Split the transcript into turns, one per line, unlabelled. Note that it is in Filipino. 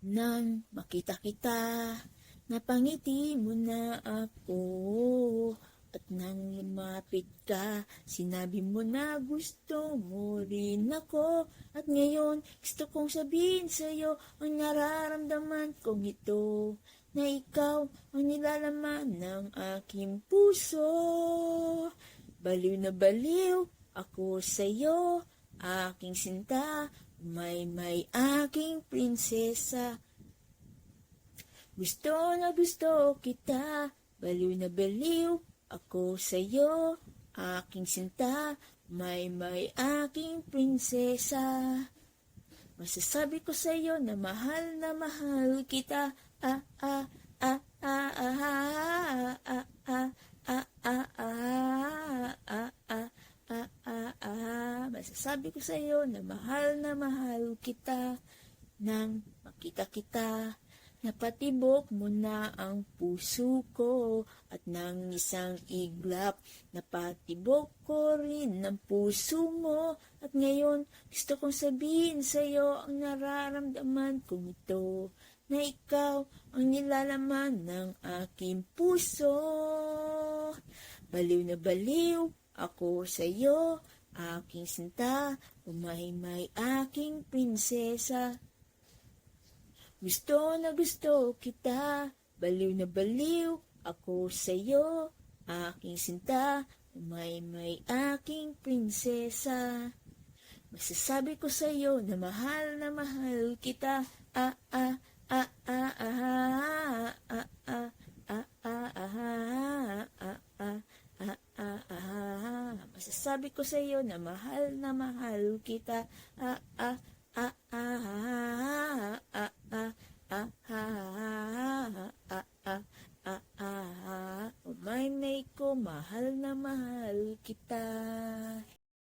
Nang makita kita, napangiti mo na ako. At nang lumapit ka, sinabi mo na gusto mo rin ako. At ngayon, gusto kong sabihin sa'yo ang nararamdaman kong ito. Na ikaw ang nilalaman ng aking puso. Baliw na baliw ako sa'yo, aking sinta, may aking prinsesa. Gusto na gusto kita, baliw na baliw ako sa'yo, aking sinta, may aking prinsesa. Masasabi ko sa'yo na mahal kita, ah ah ah ah ah ah ah ah ah ah ah ah ah. Masasabi ko sa'yo na mahal kita, nang makita kita. Napatibok mo na ang puso ko at nang isang iglap, napatibok ko rin ang puso mo. At ngayon, gusto kong sabihin sa'yo ang nararamdaman kong ito, na ikaw ang nilalaman ng aking puso. Baliw na baliw ako sa'yo, aking sinta, may aking prinsesa. Gusto na gusto kita, baliw na baliw ako sa'yo, aking sinta, may aking prinsesa. Masasabi ko sa'yo na mahal kita, ah ah ah ah ah ah ah ah ah ah ah ah. Masasabi ko sa'yo na mahal kita, ah ah ah ah ah ah may ko, mahal na mahal kita.